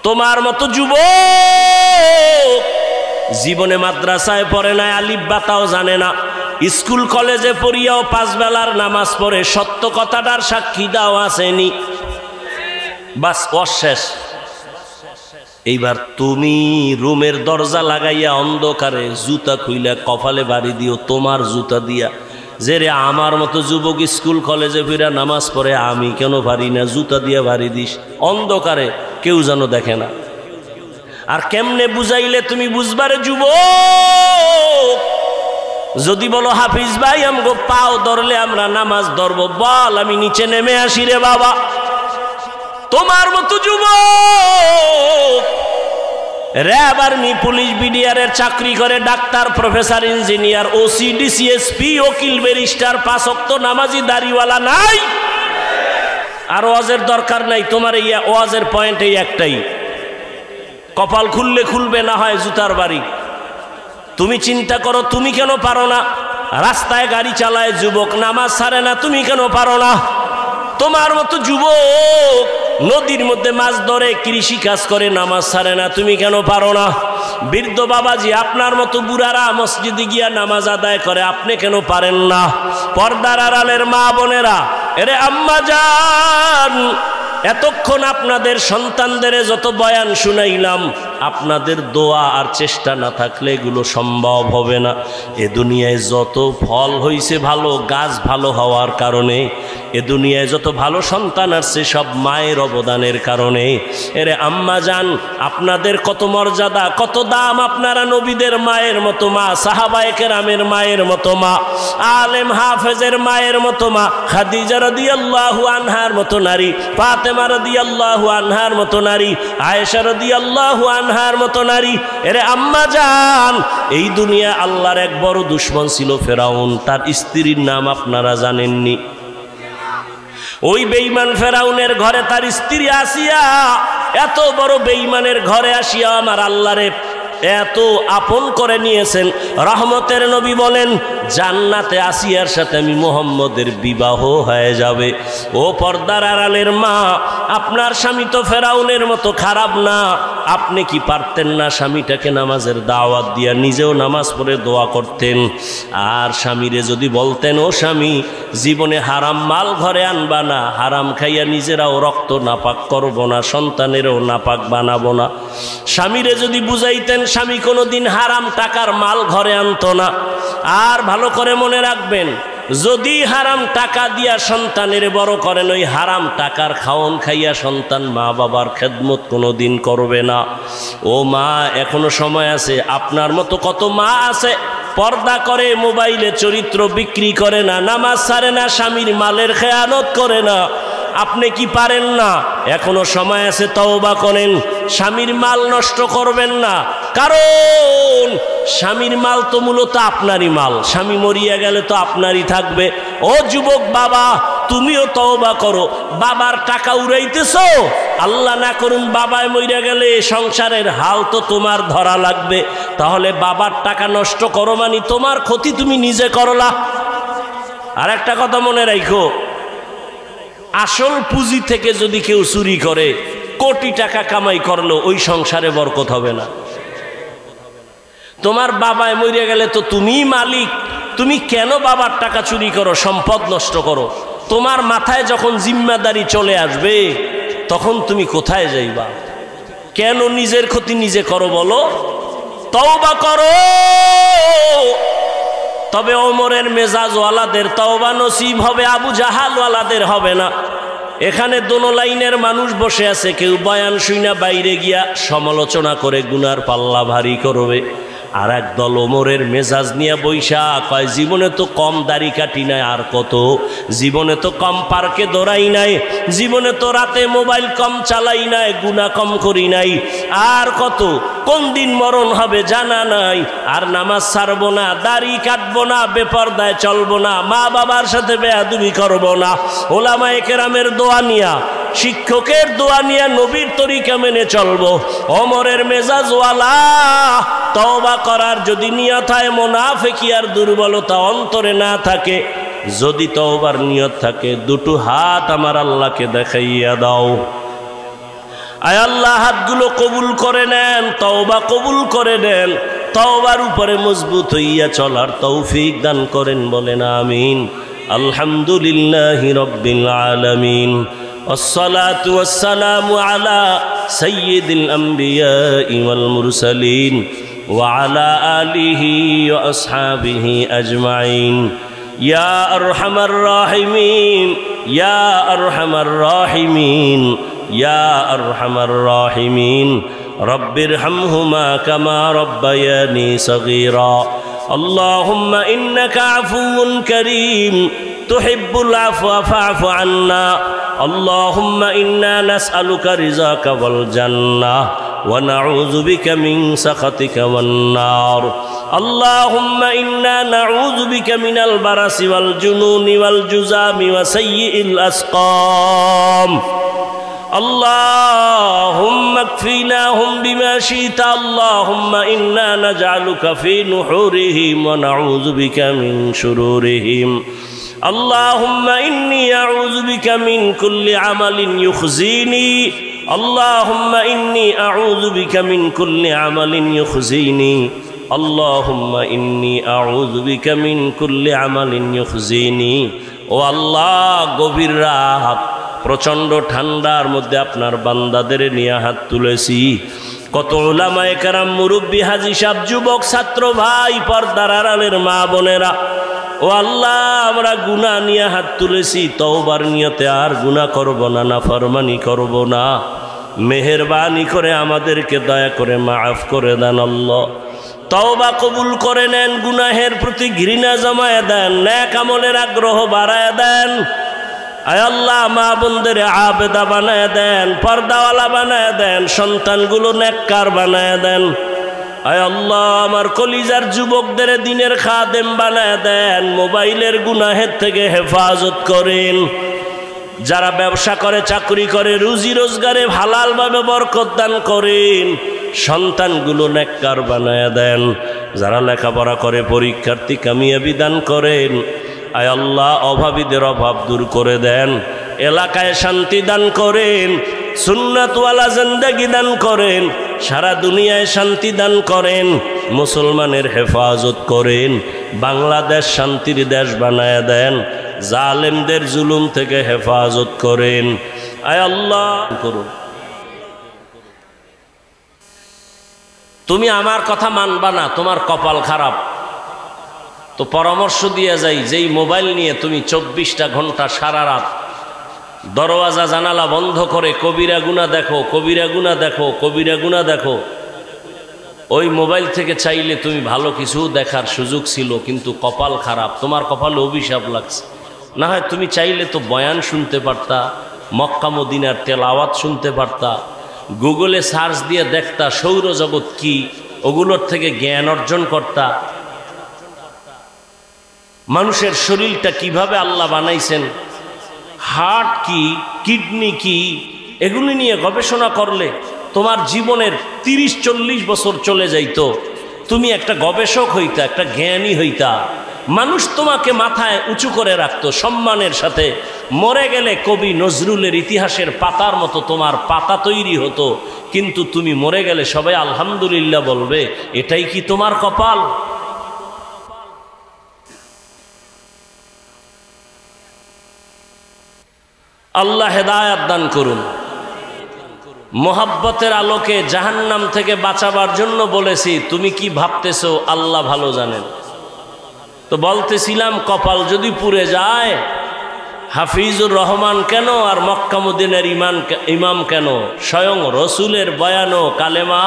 তোমার মতো যুবক জীবনে মাদ্রাসায় পড়ে না, আলিফ বাতাও জানে না, স্কুল কলেজে পড়িয়াও 5 বেলার নামাজ পড়ে, সত্য কথাটার সাক্ষী দাও আসেনি, বাস অশেষ। এইবার তুমি রুমের দরজা লাগাইয়া অন্ধকারে জুতা খুইলা কপালে বাড়ি দিও তোমার জুতা দিয়া, যে রে আমার মতো যুবক স্কুল কলেজে ফিরা নামাজ পড়ে, আমি কেন পারি না, জুতা দিয়া বাড়ি দিস অন্ধকারে, কেউ যেন দেখে না। আর কেমনে বুঝাইলে তুমি বুঝবারে যুবক? যদি বলো হাফিজ ভাই আমগো পাও ধরলে আমরা নামাজ ধরবো, বল আমি নিচে নেমে আসি রে বাবা। তোমার মতো যুবক র্যাব, আর্মি, পুলিশ, বিডিআরের চাকরি করে, doctor, professor, engineer, OC, DC, SP, ওকিল, ব্যারিস্টার, 5 ওয়াক্ত নামাজি দাড়িওয়ালা নাই, আর ওয়াজের দরকার নাই। তোমার এই ওয়াজের পয়েন্ট এই একটাই, কপাল খুললে খুলবে, না হয় জুতার বাড়ি। তুমি চিন্তা করো, তুমি কেন পারো না? রাস্তায় গাড়ি চালায় যুবক, নামাজ ছাড়ে না, তুমি কেন পারো না? তোমার মতো যুবক নদীর মধ্যে মাছ ধরে, কৃষি কাজ করে, নামাজ ছাড়ে না, তুমি কেন পারো না? বৃদ্ধ বাবাজি আপনার মতো বুড়ারা মসজিদে গিয়া নামাজ আদায় করে, আপনি কেন পারেন না? পর্দার আড়ালের মা বোনেরা, এরে আম্মা জান, এতক্ষণ আপনাদের সন্তানদের যত বয়ান শুনাইলাম, আপনাদের দোয়া আর চেষ্টা না থাকলে এগুলো সম্ভব হবে না। এ দুনিয়ায় যত ফল হইছে ভালো, গাছ ভালো হওয়ার কারণে, এ দুনিয়ায় যত ভালো সন্তান আসছে সব মায়ের অবদানের কারণে। এরে আম্মা জান, আপনাদের কত মর্যাদা, কত দাম, আপনারা নবীদের মায়ের মতো মা, সাহাবায়ে কেরামের মায়ের মতো মা, আলেম হাফেজের মায়ের মতো মা, খাদিজা রাদিয়াল্লাহু আনহার মতো নারী, ফাতেমা রাদিয়াল্লাহু আনহার মতো নারী, আয়েশা রাদিয়াল্লাহু আনহার মতো নারী। এরে আম্মা জান, এই দুনিয়া আল্লাহর এক বড় দুশমন ছিল ফেরাউন, তার স্ত্রীর নাম আপনারা জানেননি? ওই বেঈমান ফেরাউনের ঘরে তার স্ত্রী আসিয়া, এত বড় বেঈমানের ঘরে আসিয়া আমার আল্লাহরে এত আপন করে নিয়েছেন। রহমতের নবী বলেন, জান্নাতে আসিয়ার সাথে আমি মুহাম্মদের বিবাহ হয়ে যাবে। ও পর্দার আড়ালের মা, আপনার স্বামী তো ফেরাউনের মতো খারাপ না, আপনি কি পারতেন না স্বামীটাকে নামাজের দাওয়াত দিয়া নিজেও নামাজ পড়ে দোয়া করতেন? আর স্বামীরে যদি বলতেন, ও স্বামী জীবনে হারাম মাল ঘরে আনবা না, হারাম খাইয়া নিজেরাও রক্ত নাপাক করব না, সন্তানেরও নাপাক বানাবো না। স্বামীরে যদি বুঝাইতেন, স্বামী কোনোদিন হারাম টাকার মাল ঘরে আনতো না। আর ভালো করে মনে রাখবেন, যদি হারাম টাকা দিয়া সন্তানের বড় করেন, ওই হারাম টাকার খাওন খাইয়া সন্তান মা বাবার খেদমত কোনোদিন করবে না। ও মা, এখনো সময় আছে। আপনার মতো কত মা আছে পর্দা করে, মোবাইলে চরিত্র বিক্রি করে না, নামাজ ছাড়ে না, স্বামীর মালের খেয়ানত করে না। আপনি কি পারেন না? এখনো সময় আছে, তওবা করেন, স্বামীর মাল নষ্ট করবেন না। কারণ স্বামীর মাল তো মূলত আপনারই মাল, স্বামী মরিয়া গেলে তো আপনারই থাকবে। ও যুবক বাবা, তুমিও তওবা করো। বাবার টাকা উড়াইতেছো, আল্লাহ না করুন বাবায় মরিয়া গেলে সংসারের হাল তো তোমার ধরা লাগবে। তাহলে বাবার টাকা নষ্ট করো মানে তোমার ক্ষতি তুমি নিজে করলা। আর একটা কথা মনে রাখো, আসল পুঁজি থেকে যদি কেউ চুরি করে, কোটি টাকা কামাই করলো, ওই সংসারে বরকত হবে না। তোমার বাবায় মরিয়া গেলে তো তুমিই মালিক, তুমি কেন বাবার টাকা চুরি করো, সম্পদ নষ্ট করো? তোমার মাথায় যখন জিম্মাদারি চলে আসবে, তখন তুমি কোথায় যাইবা? কেন নিজের ক্ষতি নিজে করো বলো? তওবা করো। তবে ওমরের মেজাজওয়ালাদের তওবা নসিব হবে, আবু জাহালওয়ালাদের হবে না। এখানে দোনো লাইনের মানুষ বসে আছে, কেউ বয়ান শুইনা বাইরে গিয়া সমালোচনা করে গুনার পাল্লা ভারী করবে, আর একদল ওমরের মেজাজ নিয়ে বৈশা কয়, জীবনে তো কম দাড়ি কাটি নাই, আর কত, জীবনে তো কম পার্কে দৌড়াই নাই, জীবনে তো রাতে মোবাইল কম চালাই নাই, গুনাহ কম করি নাই, আর কত, কোন দিন মরণ হবে জানা নাই, আর নামাজ ছাড়বো না, দাড়ি কাটবো না, বেপরদায় চলবো না, মা বাবার সাথে বেয়াদবি করবো না, ওলামায়ে কেরামের দোয়া নিয়া, শিক্ষকের দোয়া নিয়া নবীর তরিকা মেনে চলবো। ওমরের মেজাজওয়ালা তওবা করার যদি নিয়ত হয়, মুনাফিকি আর দুর্বলতা অন্তরে না থাকে, যদি তওবার নিয়ত থাকে, দুটো হাত আমার আল্লাহকে দেখাইয়া দাও। আয় আল্লাহ হাতগুলো কবুল করে নেন, তওবা কবুল করে নেন, তওবার উপরে মজবুত হইয়া চলার তৌফিক দান করেন, বলেন আমিন। আলহামদুলিল্লাহি রাব্বিল আলামিন, والصلاة والسلام على سيد الأنبياء والمرسلين وعلى آله وأصحابه أجمعين يا أرحم الراحمين يا أرحم الراحمين يا أرحم الراحمين رب ارحمهما كما ربياني صغيرا اللهم إنك عفو كريم تحب العفو فاعف عنا اللهم إنا نسألك رضاك والجنة ونعوذ بك من سخطك والنار اللهم إنا نعوذ بك من البرص والجنون والجذام وسيء الأسقام اللهم اكفناهم بما شئت اللهم إنا نجعلك في نحورهم ونعوذ بك من شرورهم اللهم إني أعوذ بك من كل عمل يخزيني اللهم إني أعوذ بك من كل عمل يخزيني اللهم إني أعوذ بك من كل عمل يخزيني ও আল্লাহ, গভীর রাত, প্রচণ্ড ঠান্ডার মধ্যে আপনার বান্দাদের নিয়ে হাত তুলেছি। কত উলামায়ে কেরাম, মুরব্বী, হাজী সাহেব, যুবক, ছাত্র ভাই, পর্দার আড়ালের মা বোনেরা, ও আল্লাহ, আমরা গুনাহ নিয়ে হাত তুলেছি, তওবার নিয়তে আর গুনাহ করব না, নাফরমানি করব না। মেহেরবানি করে আমাদেরকে দয়া করে মাফ করে দেন আল্লাহ। তওবা কবুল করে নেন, গুনাহের প্রতি ঘৃণা জমায়ে দেন, নেক আমলের আগ্রহ বাড়ায় দেন। আয় আল্লাহ, মা বোনদের আবেদা বানায় দেন, পর্দাওয়ালা বানায় দেন, সন্তানগুলো নেককার বানায় দেন। আয় আল্লাহ, আমার কলিজার যুবকদের দিনের খাদেম বানায় দেন, মোবাইলের গুনাহের থেকে হেফাজত করেন। যারা ব্যবসা করে, চাকরি করে, রুজি রোজগারে হালালভাবে বরকত দান করেন, সন্তানগুলো নেককার বানায় দেন। যারা লেখাপড়া করে, পরীক্ষার্থী কামিয়াবি দান করেন। আয় আল্লাহ, অভাবীদের অভাব দূর করে দেন, এলাকায় শান্তি দান করেন, সুন্নাতওয়ালা জিন্দেগি দান করেন, সারা দুনিয়ায় শান্তি দান করেন, মুসলমানের হেফাজত করেন, বাংলাদেশ শান্তির দেশ বানায় দেন, জালেমদের জুলুম থেকে হেফাজত করেন। আয় আল্লাহ, করুন। তুমি আমার কথা মানবা না, তোমার কপাল খারাপ। তো পরামর্শ দিয়ে যাই, যেই মোবাইল নিয়ে তুমি 24টা ঘন্টা সারা রাত দরওয়াজা জানালা বন্ধ করে কবিরা গুনাহ দেখো, কবিরা গুনাহ দেখো, কবিরা গুনাহ দেখো, ওই মোবাইল থেকে চাইলে তুমি ভালো কিছু দেখার সুযোগ ছিল, কিন্তু কপাল খারাপ, তোমার কপালে অভিশাপ লাগছে। না হয় তুমি চাইলে তো বয়ান শুনতে পারতা, মক্কা মদিনার তেলাওয়াত শুনতে পারতা, গুগলে সার্চ দিয়ে দেখতা সৌরজগৎ কি, ওগুলোর থেকে জ্ঞান অর্জন করতা, মানুষের শরীরটা কিভাবে আল্লাহ বানাইছেন, হার্ট কি, কিডনি কি, এগুলি নিয়ে গবেষণা করলে তোমার জীবনের 30-40 বছর চলে যাইতো। তুমি একটা গবেষক হইতা, একটা জ্ঞানী হইতা, মানুষ তোমাকে মাথায় উঁচু করে রাখতো সম্মানের সাথে। মরে গেলে কবি নজরুলের ইতিহাসের পাতার মতো তোমার পাতা তৈরি হতো, কিন্তু তুমি মরে গেলে সবাই আলহামদুলিল্লাহ বলবে। এটাই কি তোমার কপাল? আল্লাহ হেদায়াত দান করুন। মোহাব্বতের আলোকে জাহান্নাম থেকে বাঁচাবার জন্য বলেছি, তুমি কি ভাবতেছো আল্লাহ ভালো জানেন। তো বলতেছিলাম, কপাল যদি পুড়ে যায়, হাফিজুর রহমান কেন আর মক্কা মদিনার ইমাম কেন, স্বয়ং রসুলের বয়ানও কালেমা।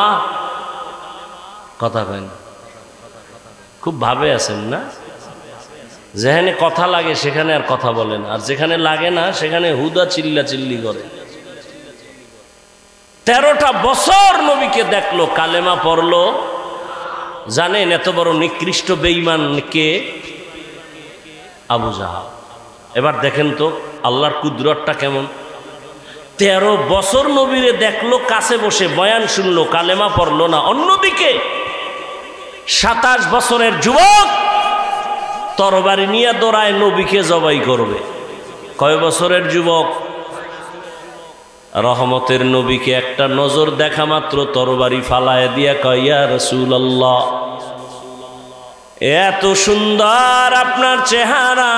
কথা কেন খুব ভাবে আছেন না? যেখানে কথা লাগে সেখানে আর কথা বলেন, আর যেখানে লাগে না সেখানে হুদা চিল্লা চিল্লি করে। 13টা বছর নবীকে দেখলো, কালেমা পড়লো। জানেন এত বড় নিকৃষ্ট বেঈমান কে? আবু জাহাল। এবার দেখেন তো আল্লাহর কুদরতটা কেমন। 13 বছর নবীরে দেখলো, কাছে বসে বয়ান শুনলো, কালেমা পড়লো না। অন্যদিকে 27 বছরের যুবক তরবারি নিয়ে দৌড়ায় নবীকে জবাই করবে। কয় বছরের যুবক? রহমতের নবীকে একটা নজর দেখা মাত্র তরবারি ফালায় দিয়া কয়, ইয়া রাসূলুল্লাহ, এত সুন্দর আপনার চেহারা,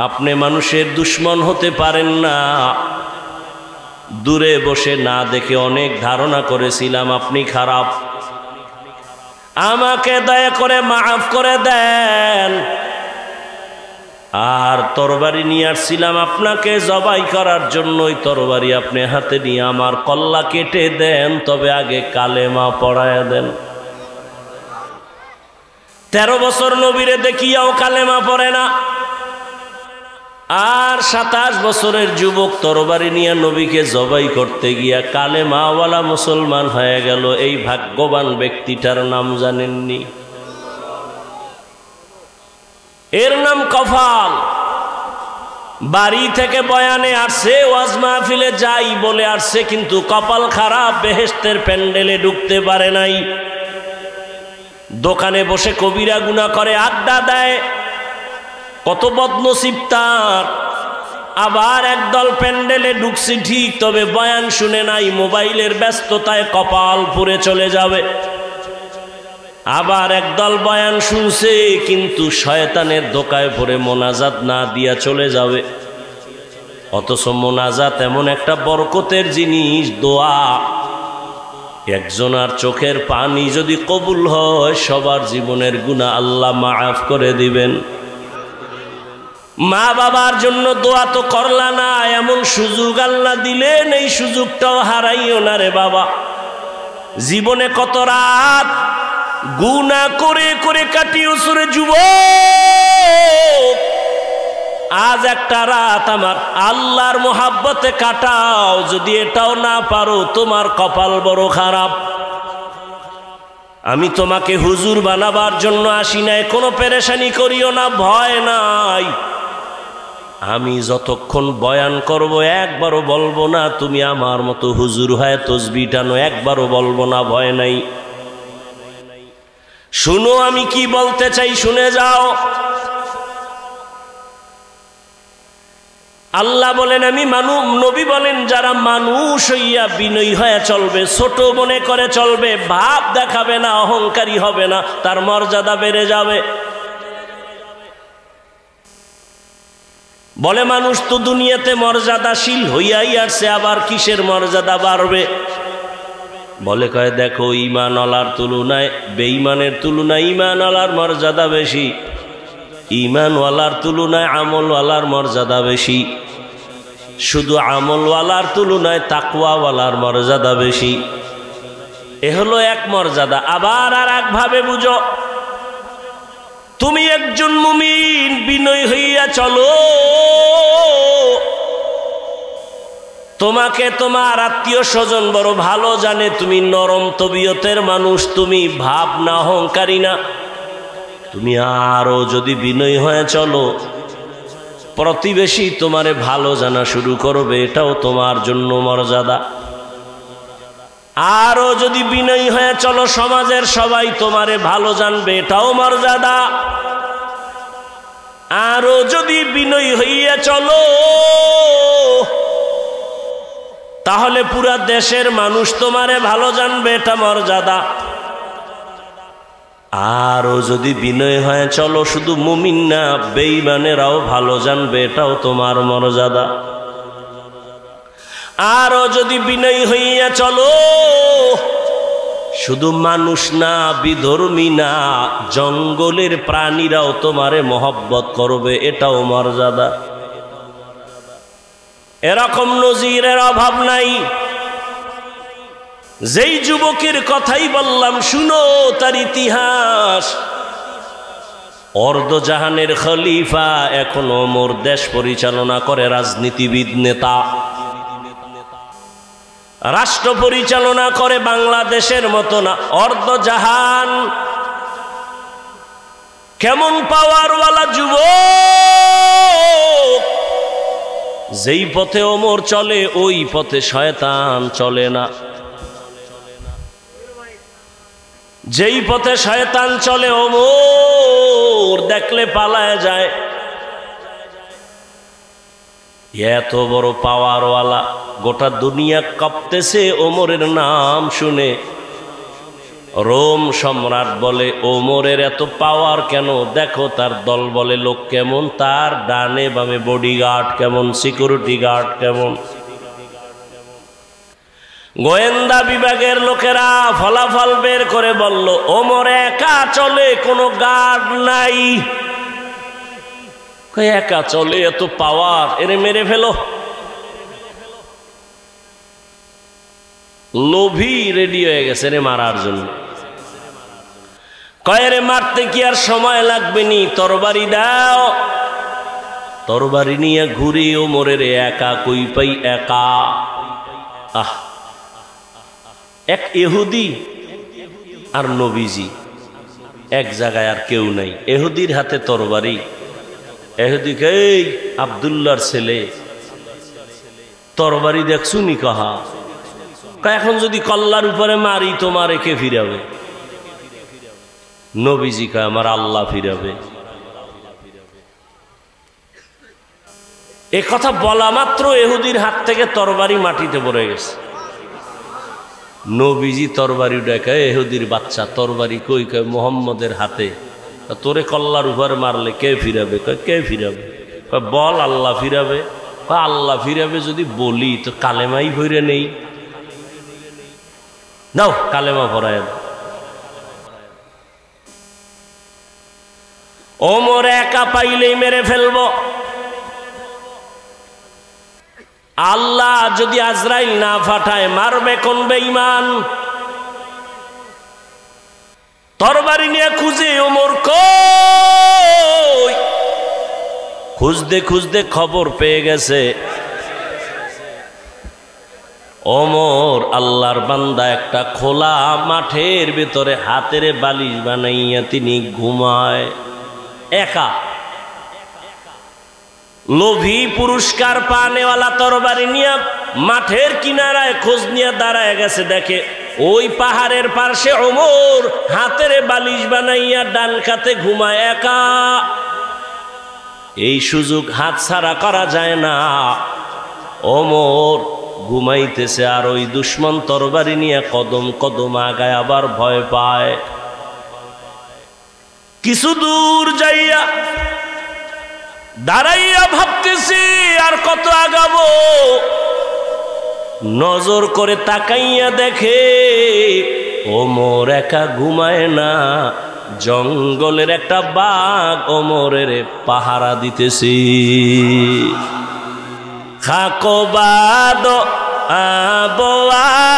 আপনি মানুষের দুশ্মন হতে পারেন না। দূরে বসে না দেখে অনেক ধারণা করেছিলাম আপনি খারাপ, আমাকে দয়া করে মাফ করে দেন। আর তরবারি নিয়ে আসছিলাম আপনাকে জবাই করার জন্য, ওই তরবারি আপনি হাতে নিয়ে আমার কল্লা কেটে দেন, তবে আগে কালেমা পড়ায়া দেন। 13 বছর নবীরে দেখিয়াও কালেমা পড়ে না, আর 27 বছরের যুবক তরবারি নিয়ে নবীকে জবাই করতে গিয়া কালেমাওয়ালা মুসলমান হয়ে গেল। এই ভাগ্যবান ব্যক্তিটার নাম জানেননি? এর নাম কফাল। বাড়ি থেকে বয়ানে আসছে, ওয়াজ মাহফিলে যাই বলে আসছে, কিন্তু কপাল খারাপ, বেহেশতের প্যান্ডেলে ঢুকতে পারে নাই। দোকানে বসে কবিরা গুনাহ করে আড্ডা দেয়, কত বদনসিব তার। আবার একদল প্যান্ডেলে ঢুকছে ঠিক, তবে বয়ান শুনে নাই, মোবাইলের ব্যস্ততায় কপাল পুড়ে চলে যাবে। আবার একদল বয়ান শুনছে, কিন্তু শয়তানের ধোঁকায় পড়ে মোনাজাত না দিয়া চলে যাবে। অথচ মোনাজাত এমন একটা বরকতের জিনিস, দোয়া। একজনার চোখের পানি যদি কবুল হয়, সবার জীবনের গুনাহ আল্লাহ মাফ করে দিবেন। মা বাবার জন্য দোয়া তো করলা না, এমন সুযোগ আল্লাহ দিলেন, এই সুযোগটাও হারাইও না রে বাবা। জীবনে কত রাত গুনাহ করে করে কাটিয়েছো রে যুবক, আজ একটা রাত আমার আল্লাহর মোহাব্বতে কাটাও। যদি এটাও না পারো, তোমার কপাল বড় খারাপ। আমি তোমাকে হুজুর বানাবার জন্য আসি নাই, কোনো পেরেশানি করিও না, ভয় নাই। আমি যতক্ষণ বয়ান করব একবারও বলবো না তুমি আমার মতো হুজুর হয়ে তসবিহ টানো, একবারও বলবো না, ভয় নাই। শুনো আমি কি বলতে চাই, শুনে যাও। আল্লাহ বলেন আমি নবী বলেন যারা মানুষ হইয়া বিনয়ী হয়ে চলবে, ছোট মনে করে চলবে, ভাব দেখাবে না, অহংকারী হবে না, তার মর্যাদা বেড়ে যাবে। বলে মানুষ তো দুনিয়াতে মর্যাদাশীল হইয়াই আসছে, আবার কিসের মর্যাদা বাড়বে? বলে কয় দেখো, ঈমানওয়ালার তুলনায় বেঈমানের তুলনায় ঈমানওয়ালার মর্যাদা বেশি, ঈমানওয়ালার তুলনায় আমলওয়ালার মর্যাদা বেশি, শুধু আমলওয়ালার তুলনায় তাকওয়াওয়ালার মর্যাদা বেশি। এ হলো এক মর্যাদা। আবার আর একভাবে বুঝো, তুমি একজন মুমিন বিনয়ী হইয়া চলো, তোমাকে তোমার আত্মীয় স্বজন বড় ভালো জানে, তুমি নরম তবিয়তের মানুষ, তুমি ভাব না, অহংকারী না। তুমি আরো যদি বিনয়ী হয়ে চলো, প্রতিবেশী তোমারে ভালো জানা শুরু করবে, এটাও তোমার জন্য মর্যাদা। আরো যদি বিনয়ী হয়ে চলো, সমাজের সবাই তোমারে ভালো জানবে, এটাও মর্যাদা। আরো যদি বিনয়ী হইয়া চলো, তাহলে পুরা দেশের মানুষ তোমারে ভালো জানবে, এটা মর্যাদা। আরো যদি বিনয় হয়ে চলো, শুধু মুমিন না বেঈমানেরাও ভালো জানবে, এটাও তোমার মর্যাদা। আরো যদি বিনয়ী হইয়া চলো, শুধু মানুষ না, বিধর্মী না, জঙ্গলের প্রাণীরাও তোমারে মহব্বত করবে, এটাও মর্যাদা। এরকম নজিরের অভাব নাই। যেই যুবকের কথাই বললাম, শুনো তার ইতিহাস। অর্ধজাহানের খলিফা, এখনো ওমর দেশ পরিচালনা করে, রাজনীতিবিদ, নেতা, রাষ্ট্র পরিচালনা করে, বাংলাদেশের মতো না, অর্ধজাহান। কেমন পাওয়ারওয়ালা যুবক! যেই পথে ওমর চলে, ওই পথে শয়তান চলে না। যেই পথে শয়তান চলে, ওমর দেখলে পালায় যায়। এত বড় পাওয়ারওয়ালা, গোটা দুনিয়া কাঁপতেছে ওমরের নাম শুনে। রোম সম্রাট বলে ওমরের এত পাওয়ার কেন? দেখো তার দল বলে লোক কেমন, তার ডানে বামে বডিগার্ড কেমন, সিকিউরিটি গার্ড কেমন। গোয়েন্দা বিভাগের লোকেরা ফলাফল বের করে বলল ওমর একা চলে, কোনো গার্ড নাই। একা চলে, এত পাওয়ার, এরে মেরে ফেলো। লোভী রেডি হয়ে গেছে রে মারার জন্য। কয়েরে মারতে কি আর সময় লাগবে নি, তরবারি দাও। তরবারি নিয়ে ঘুরে ওমরের একা কই পাই, একা। আহ, এক ইহুদি আর নবীজি এক জায়গায়, আর কেউ নাই। ইহুদির হাতে তরবারি। ইহুদিকে এই আব্দুল্লাহর ছেলে তরবারি দেখছু নি? কাহা এখন যদি কল্লার উপরে মারি তোমারে কে ফিরাবে? নবীজি কয় আমার আল্লাহ ফিরাবে। এ কথা বলা মাত্র ইহুদির হাত থেকে তরবারি মাটিতে পড়ে গেছে। নবীজি তরবারি ডাকে, ইহুদির বাচ্চা তরবারি কই? কয় মুহাম্মদের হাতে। তোরে কল্লার উপরে মারলে কে ফিরাবে? কয় কে ফিরাবে? কয় বল আল্লাহ ফিরাবে। কয় আল্লাহ ফিরাবে যদি বলি তো কালেমাই ভরে নেই। নাও কালেমা পড়ায়। ওমর একা পাইলেই মেরে ফেলব। আল্লাহ যদি আজরাইল না পাঠায় মারবে কোন বেঈমান? তরবারি নিয়ে খুঁজে ওমর কই, খুঁজতে খুঁজতে খবর পেয়ে গেছে ওমর আল্লাহর বান্দা একটা খোলা মাঠের ভেতরে হাতের বালিশ বানাইয়া তিনি ঘুমায় একা। লোভী পুরস্কার পানেওয়ালা তরবারি নিয়ে মাঠের কিনারায় খোঁজ নিয়ে দাঁড়ায় গেছে, দেখে ওই পাহাড়ের পাশে ওমর হাতের বালিশ বানাইয়া ডান কাতে ঘুমায় একা। এই সুযোগ হাতছাড়া করা যায় না। ওমর ঘুমাইতেছে আর ওই দুশ্মন তরবারি নিয়ে কদম কদম আগায়, আবার ভয় পায়। কিছু দূর যাইয়া দাঁড়াইয়া ভাবতেছি আর কত আগাবো। নজর করে তাকাইয়া দেখে ওমর একা ঘুমায় না, জঙ্গলের একটা বাঘ ওমরের পাহারা দিতেছি। খাকোবাদ আবো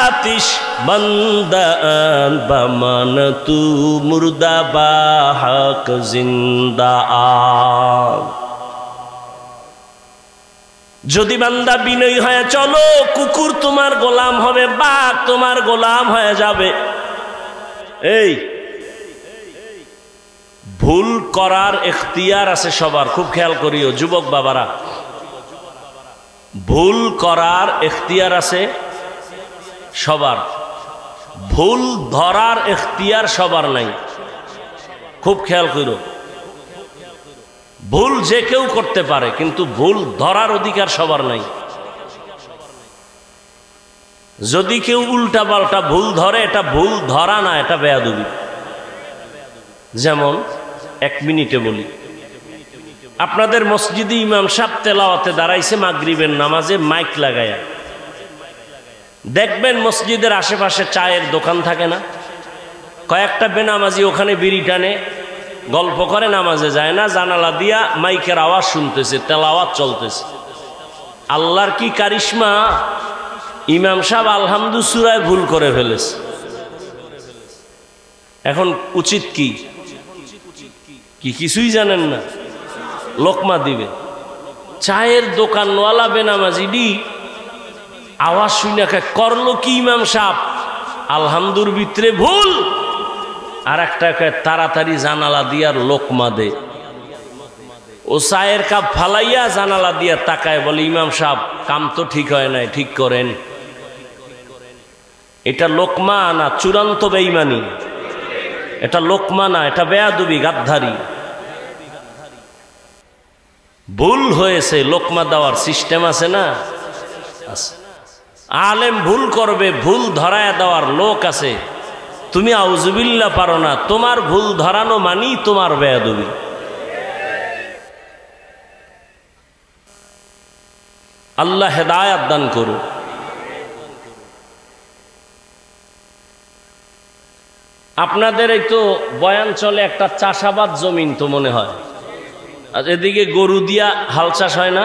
আতিশ বন্দান বামান তু মুর্দা বাহক জিন্দা আ। যদি বান্দা বিনয়ী হয়ে চলো, কুকুর তোমার গোলাম হবে, বাঘ তোমার গোলাম হয়ে যাবে। এই ভুল করার এখতিয়ার আছে সবার, খুব খেয়াল করিও যুবক বাবারা। ভুল করার এখতিয়ার আছে সবার, ভুল ধরার এখতিয়ার সবার নাই। খুব খেয়াল করো, ভুল যে কেউ করতে পারে কিন্তু ভুল ধরার অধিকার সবার নাই। যদি কেউ উল্টা পাল্টা ভুল ধরে, এটা ভুল ধরা না, এটা বেয়াদবি। যেমন এক মিনিটে বলি, আপনাদের মসজিদে ইমাম সাহেব তেলাওয়াতে দাঁড়াইছে মাগরিবের নামাজে মাইক লাগায়া। দেখবেন মসজিদের আশেপাশে চায়ের দোকান থাকে না, কয়েকটা বেনামাজি ওখানে বিড়ি টানে, গল্প করে, নামাজে যায় না, জানালা দিয়া মাইকের আওয়াজ শুনতেছে, তেলাওয়াত চলতেছে। আল্লাহর কি কারিশমা, ইমাম সাহেব আলহামদু সূরায় ভুল করে ফেলেছে। এখন উচিত কি? কিছুই জানেন না, লোকমা দিবে। চায়ের দোকানওয়ালা বেনামাজিডি আওয়াজ শুনে করলো কি ইমাম সাহেব, আলহামদুর ভিতরে ভুল। আর একটা তাড়াতাড়ি জানালা দিয়ার লোকমা দে। ও চায়ের কাপ ফালাইয়া জানালা দিয়া তাকায়, বলে ইমাম সাহেব কাম তো ঠিক হয় নাই, ঠিক করেন। এটা লোকমা না চূড়ান্ত বেঈমানি? এটা লোকমা না, এটা বেয়াদবি, গাদ্দারি। ভুল হয়েছে, লোকমা দেওয়ার সিস্টেম আছে না? আছে। আলেম ভুল করবে, ভুল ধরায় দেওয়ার লোক আছে। তুমি আউযুবিল্লাহ পারো না, তোমার ভুল ধরানো মানি তোমার বেয়াদবি। আল্লাহ হেদায়েত দান করুন। আপনাদের এই তো বয়ান চলে একটা চাষাবাদ জমিন তো মনে হয়, আর এদিকে গরু দিয়া হাল চাষ হয় না?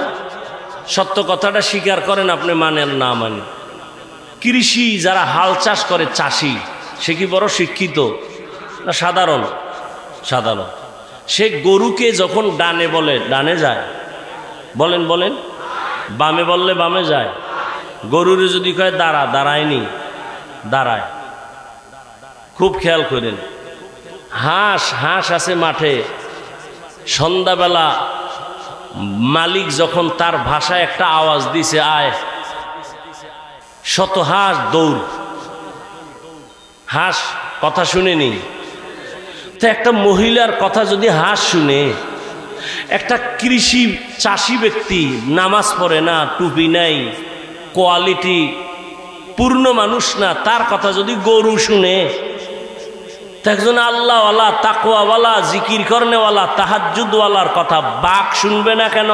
সত্য কথাটা স্বীকার করেন, আপনি মানেন না মানেন। কৃষি যারা হাল চাষ করে, চাষি, সে কি বড় শিক্ষিত না সাধারণ? সাধারণ। সে গরুকে যখন ডানে বলে ডানে যায়, বলেন বলেন, বামে বললে বামে যায়। গরুরে যদি কয় দাঁড়া, দাঁড়ায়নি, দাঁড়ায়। খুব খেয়াল করেন। হাঁস আছে মাঠে, সন্ধ্যাবেলা মালিক যখন তার ভাষায় একটা আওয়াজ দিছে, আয়, শত হাঁস দৌড়। হাঁস কথা শুনেনি তো, একটা মহিলার কথা যদি হাঁস শুনে, একটা কৃষি চাষি ব্যক্তি নামাজ পড়ে না, টুপি নাই, কোয়ালিটি পূর্ণ মানুষ না, তার কথা যদি গরু শুনে, একজন আল্লাহওয়ালা, তাকওয়াওয়ালা, জিকির করনেওয়ালা, তাহাজ্জুদওয়ালার কথা বাক শুনবে না কেন?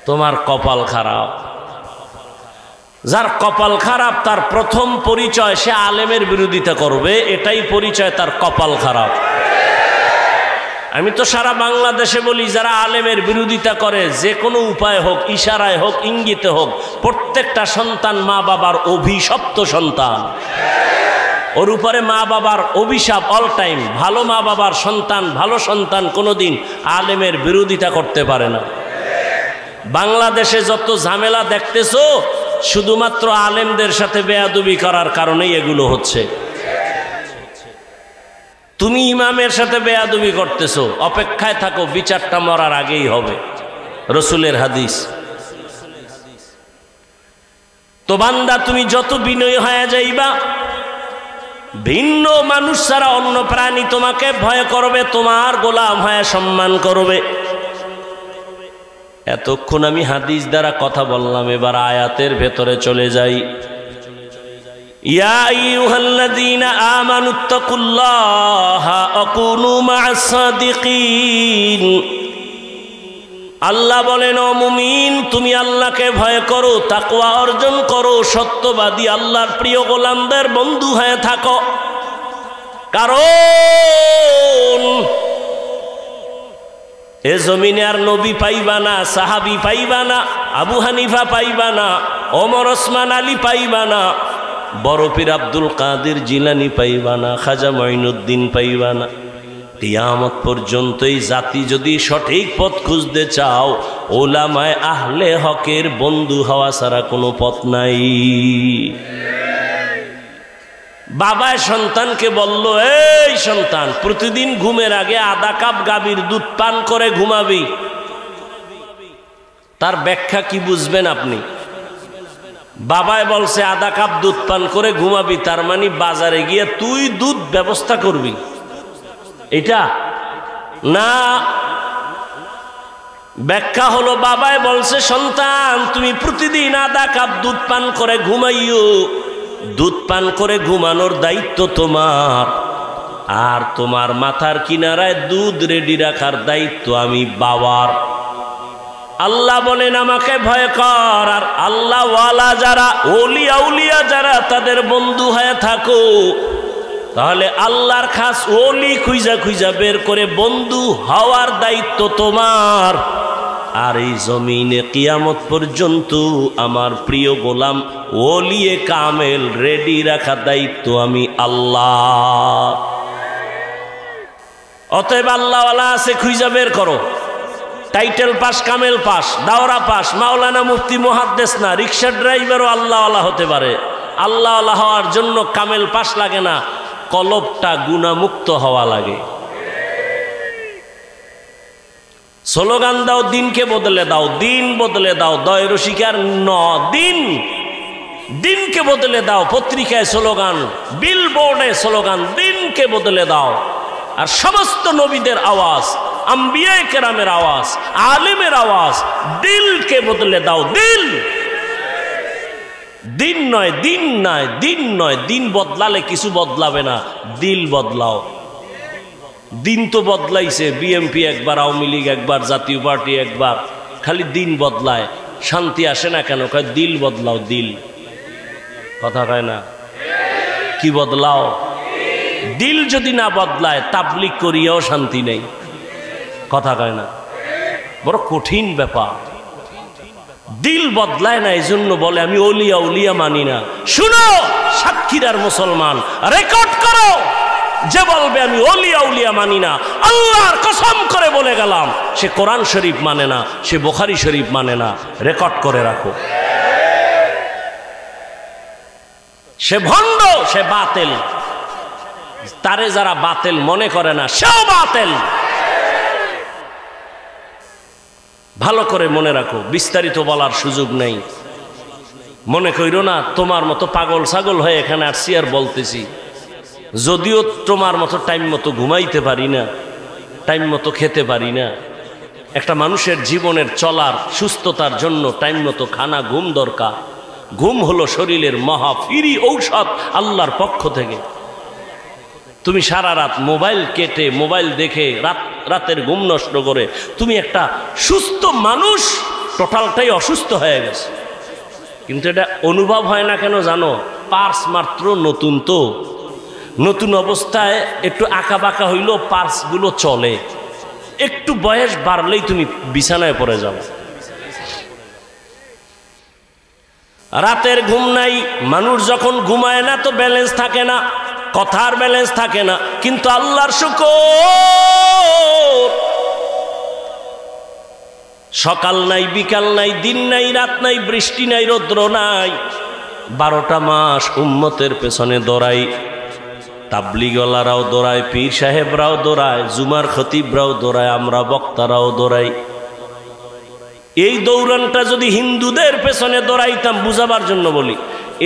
তোমার কপাল খারাপ। যার কপাল খারাপ তার প্রথম পরিচয় সে আলেমের বিরোধিতা করবে, এটাই পরিচয় তার কপাল খারাপ। আমি তো সারা বাংলাদেশে বলি, যারা আলেমের বিরোধিতা করে, যে কোনো উপায় হোক, ইশারায় হোক, ইঙ্গিতে হোক, প্রত্যেকটা সন্তান মা বাবার অভিশপ্ত সন্তান। ওর উপরে মা বাবার অভিশাপ অল টাইম। ভালো মা বাবার সন্তান, ভালো সন্তান কোনোদিন আলেমের বিরোধিতা করতে পারে না। বাংলাদেশে যত ঝামেলা দেখতেছো, শুধুমাত্র আলেমদের সাথে বেয়াদবি করার কারণেই এগুলো হচ্ছে। তুমি ইমামের সাথে বেয়াদবি করতেছো, অপেক্ষায় থাকো, বিচারটা মরার আগেই হবে, রসুলের হাদিস। তো বান্দা, তুমি যত বিনয়ী হয়ে যাইবা, ভিন্ন মানুষ ছাড়া অন্য প্রাণী তোমাকে ভয় করবে, তোমার গোলাম হয়ে সম্মান করবে। এতক্ষণ আমি হাদিস দ্বারা কথা বললাম, এবার আয়াতের ভেতরে চলে যাই। ইয়া আইয়ুহাল্লাযীনা আমানুত্তাকুল্লাহা ওয়া কুনু মা'আস সাদিকিন। আল্লাহ বলেন, ও মুমিন, তুমি আল্লাহকে ভয় করো, তাকওয়া অর্জন করো, সত্যবাদী আল্লাহর প্রিয় গোলামদের বন্ধু হয়ে থাকো। কারণ এ জমিনে আর নবী পাইবা না, সাহাবী পাইবা না, আবু হানিফা পাইবা না, ওমর ওসমান আলী পাইবা না, বড় পীর আব্দুল কাদের জিলানী পাইবা না, খাজা মঈনুদ্দিন পাইবা না। কিয়ামত পর্যন্ত এই জাতি যদি সঠিক পথ খুঁজতে চাও, ওলামায়ে আহলে হকের বন্ধু হওয়া ছাড়া কোনো পথ নাই। বাবায় সন্তানকে বলল, এই সন্তান, প্রতিদিন ঘুমের আগে আধা কাপ গাভীর দুধ পান করে ঘুমাবি। তার ব্যাখ্যা কি বুঝবেন আপনি? বাবায় বলছে আধা কাপ দুধ পান করে ঘুমাবি, তার মানে বাজারে গিয়ে তুই দুধ ব্যবস্থা করবি, এটা না। ব্যাখ্যা হলো, বাবায় বলছে, সন্তান, তুমি প্রতিদিন আধা কাপ দুধ পান করে ঘুমাইও। দুধ পান করে ঘুমানোর দায়িত্ব তোমার, আর তোমার মাথার কিনারায় দুধ রেডি রাখার দায়িত্ব আমি বাবার। আল্লাহ বলেন, আমাকে ভয় কর, আর আল্লাহ ওয়ালা যারা, ওলি আউলিয়া যারা, তাদের বন্ধু হয়ে থাকো। তাহলে আল্লাহর খাস ওলি খুঁজা খুঁজা বের করে বন্ধু হওয়ার দায়িত্ব তোমার। আর এই জমিনে কিয়ামত পর্যন্ত আমার প্রিয় গোলাম ওলিয়ে কামেল রেডি রাখা দায়িত্ব আমি আল্লাহ। অতএব আল্লাহওয়ালা আছে, খুঁজা বের করো। টাইটেল পাস, কামেল পাস, দাওরা পাস, মাওলানা, মুফতি, মুহাদ্দিস না, রিক্সা ড্রাইভারও আল্লাহওয়ালা হতে পারে। আল্লাহওয়ালা হওয়ার জন্য কামেল পাস লাগে না, কলবটা গুনাহমুক্ত হওয়া লাগে। স্লোগান দাও, দিনকে বদলে দাও, দিন বদলে দাও, দয় রসিকার দিন, দিনকে বদলে দাও। পত্রিকায় স্লোগান, বিলবোর্ডে স্লোগান, দিনকে বদলে দাও। আর সমস্ত নবীদের আওয়াজ, আম্বিয়ায়ে কেরামের আওয়াজ, আলেমের আওয়াজ। দিলকে বদলে দাও, দিল। দিন নয়, দিন নয়, দিন নয়। দিন বদলালে কিছু বদলাবে না, দিল বদলাও। দিন তো বদলাইছে, বিএমপি একবার, আওয়ামী লীগ একবার, জাতীয় পার্টি একবার, খালি দিন বদলায়, শান্তি আসে না কেন? কয় দিল বদলাও, দিল। কথা কয় না? কি বদলাও? দিল যদি না বদলায় তাবলীগ করিয়াও শান্তি নেই। কথা কয় না? বড় কঠিন ব্যাপার। দিল বদলায় না, এই জন্য বলে আমি ওলিয়া উলিয়া মানি না। শুনো সাক্ষীরার মুসলমান, রেকর্ড করো, যে বলবে আমি ওলিয়া উলিয়া মানি না, আল্লাহর কসম করে বলে গেলাম, সে কোরআন শরীফ মানে না, সে বুখারী শরীফ মানে না। রেকর্ড করে রাখো। সে ভণ্ড, সে বাতিল। তারে যারা বাতিল মনে করে না, সেও বাতিল। ভালো করে মনে রাখো, বিস্তারিত বলার সুযোগ নেই। মনে কইরো না তোমার মতো পাগল ছাগল হয়ে এখানে আসছি আর বলতেছি। যদিও তোমার মতো টাইম মতো ঘুমাইতে পারি না, টাইম মতো খেতে পারি না। একটা মানুষের জীবনের চলার সুস্থতার জন্য টাইম মতো খানা, ঘুম দরকার। ঘুম হলো শরীরের মহা ফিরি ঔষধ আল্লাহর পক্ষ থেকে। তুমি সারা রাত মোবাইল কেটে, মোবাইল দেখে রাতের ঘুম নষ্ট করে তুমি একটা সুস্থ মানুষ, টোটালটাই অসুস্থ হয়ে গেছে। কিন্তু এটা অনুভব হয় না কেন জানো? পার্স মাত্র নতুন, তো নতুন অবস্থায় একটু আঁকা বাঁকা হইলেও পার্সগুলো চলে। একটু বয়স বাড়লেই তুমি বিছানায় পড়ে যাও। রাতের ঘুম নাই। মানুষ যখন ঘুমায় না তো ব্যালেন্স থাকে না, কথার ব্যালেন্স থাকে না। কিন্তু আল্লাহর শুকর, সকাল নাই, বিকাল নাই, দিন নাই, রাত নাই, বৃষ্টি নাই, রৌদ্র নাই, 12টা মাস উম্মতের পেছনে দৌড়াই। তাবলীগওয়ালারাও দৌড়ায়, পীর সাহেবরাও দৌড়ায়, জুমার খতিবরাও দৌড়ায়, আমরা বক্তারাও দৌড়াই। এই দৌড়ানটা যদি হিন্দুদের পেছনে দৌড়াইতাম, বুঝাবার জন্য বলি,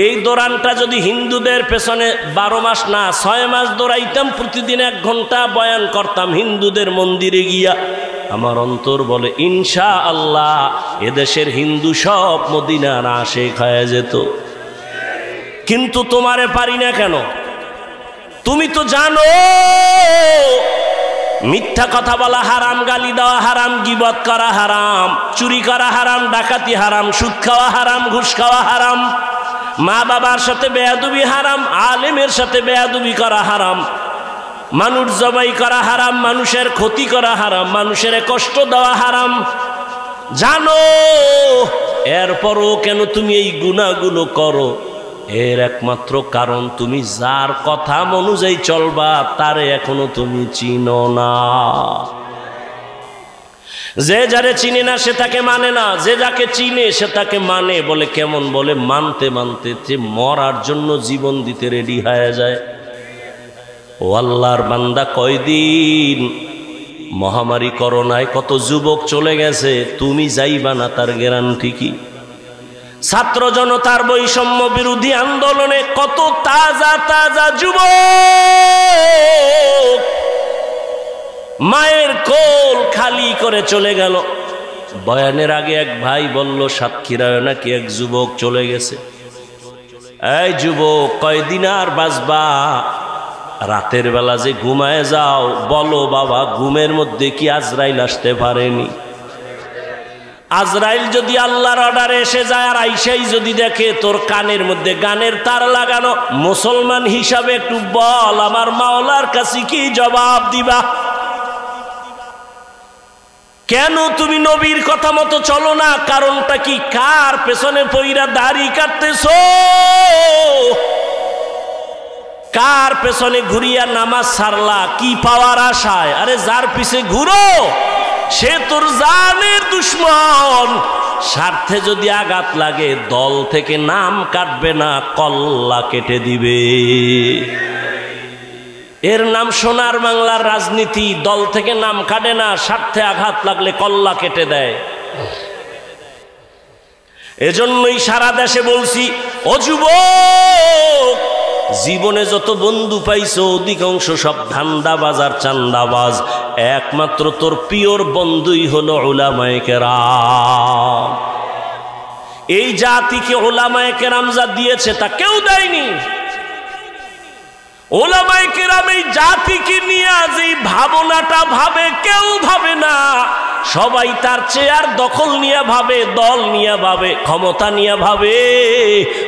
এই দৌড়ানটা যদি হিন্দুদের পেছনে 12 মাস না 6 মাস দৌড়াইতাম, প্রতিদিন 1 ঘন্টা বয়ান করতাম হিন্দুদের মন্দিরে গিয়া, আমার অন্তর বলে ইনশাআল্লাহ এদেশের হিন্দু সব মদিনার আশিক হয়ে যেত। কিন্তু তোমারে পারি না কেন? তুমি তো জানো মিথ্যা কথা বলা হারাম, গালি দেওয়া হারাম, গীবত করা হারাম, চুরি করা হারাম, ডাকাতি হারাম, সুদ খাওয়া হারাম, ঘুষ খাওয়া হারাম, মা বাবার সাথে বেয়াদবি হারাম, আলেমের সাথে বেয়াদবি করা হারাম, মানুষ জবাই করা হারাম, মানুষের ক্ষতি করা হারাম, মানুষের কষ্ট দেওয়া হারাম। জানো, এরপরও কেন তুমি এই গুনাহগুলো করো? এর একমাত্র কারণ তুমি যার কথা অনুযায়ী চলবা তারে এখনো তুমি চিনো না। যে যারে চিনে না সে তাকে মানে না, যে যাকে চিনে সে তাকে মানে। বলে কেমন? বলে মানতে মানতে যে মরার জন্য জীবন দিতে রেডি হয়ে যায়। ও আল্লাহর বান্দা, কয়দিন মহামারী করোনায় কত যুবক চলে গেছে, তুমি যাইবা না তার গ্যারান্টি কি? ছাত্র জনতার বৈষম্য বিরোধী আন্দোলনে কত তাজা তাজা যুবক মায়ের কোল খালি করে চলে গেল। বয়ানের আগে এক ভাই বলল সাতক্ষীরায় নাকি এক যুবক চলে গেছে। এই যুবক, কয়দিন আর বাঁচবা? রাতের বেলা যে ঘুমায় যাও, বলো বাবা, ঘুমের মধ্যে কি আজরাইল আসতে পারেনি? আজরাইল যদি আল্লাহর অর্ডারে এসে যায় আর আইসাই যদি দেখে তোর কানের মধ্যে গানের তার লাগানো, মুসলমান হিসাবে একটু বল, আমার মাওলার কাছে কি জবাব দিবা? কেন তুমি নবীর কথা মতো চলো না? কারণটা কি? কার পেছনে পইরা দাড়ি কাটতেছো? কার পেছনে ঘুরিয়া নামাজ ছাড়লা? কি পাওয়ার আশায়? আরে যার পিছে ঘুরো সে তোর জানের দুশ্মন। স্বার্থে যদি আঘাত লাগে দল থেকে নাম কাটবে না, কল্লা কেটে দিবে। এর নাম সোনার বাংলার রাজনীতি। দল থেকে নাম কাটে না, স্বার্থে আঘাত লাগলে কল্লা কেটে দেয়। এজন্যই সারা দেশে বলছি, ও যুবক, জীবনে যত বন্ধু পাইছো অধিকাংশ সব ধান্দাবাজ আর চান্দাবাজ। একমাত্র তোর পিওর বন্ধুই হলো উলামায়ে কেরাম। এই জাতিকে উলামায়ে কেরাম যা দিয়েছে তা কেউ দেয়নি। উলামায়ে কেরাম এই জাতিকে নিয়ে আজ এই ভাবনাটা ভাবে, কেউ ভাবে না। সবাই তার চেয়ার দখল নিয়ে ভাবে, দল নিয়ে ভাবে, ক্ষমতা নিয়ে ভাবে।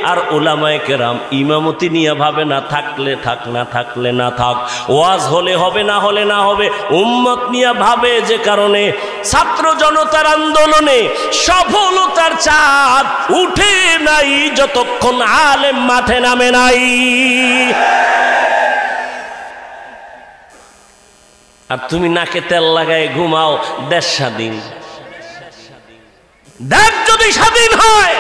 আর উলামায়ে কেরাম ইমামতি নিয়ে ভাবে না, থাকলে থাক, না থাকলে না থাক, ওয়াজ হলে হবে, না হলে না হবে। উম্মত নিয়ে ভাবে, যে কারণে ছাত্র জনতার আন্দোলনে সফলতার চাঁদ উঠে নাই যতক্ষণ আলেম মাঠে নামে নাই। আর তুমি নাকে তেল লাগায় ঘুমাও, দেশ স্বাধীন। দেশ যদি স্বাধীন হয়,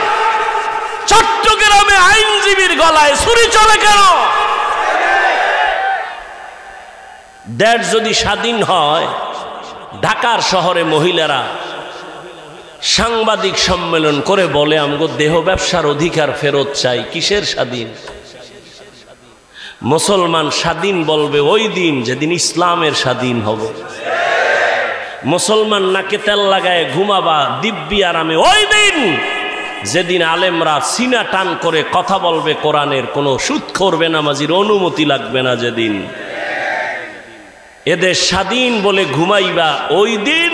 চট্টগ্রামে আইনজীবীর গলায় ছুরি চলে কেন? দেশ যদি স্বাধীন হয়, ঢাকার শহরে মহিলারা সাংবাদিক সম্মেলন করে বলে আমগো দেহ ব্যবসার অধিকার ফেরত চাই। কিসের স্বাধীন? মুসলমান স্বাধীন বলবে ওই দিন যেদিন ইসলামের স্বাধীন হবে। মুসলমান নাকে তেল লাগায় ঘুমাবা দিব্যি আরামে ওই দিন যেদিন আলেমরা সিনা টান করে কথা বলবে কোরআনের, কোনো সুদখোর বেনামাজির অনুমতি লাগবে না। যেদিন এদেশ স্বাধীন বলে ঘুমাইবা, ওই দিন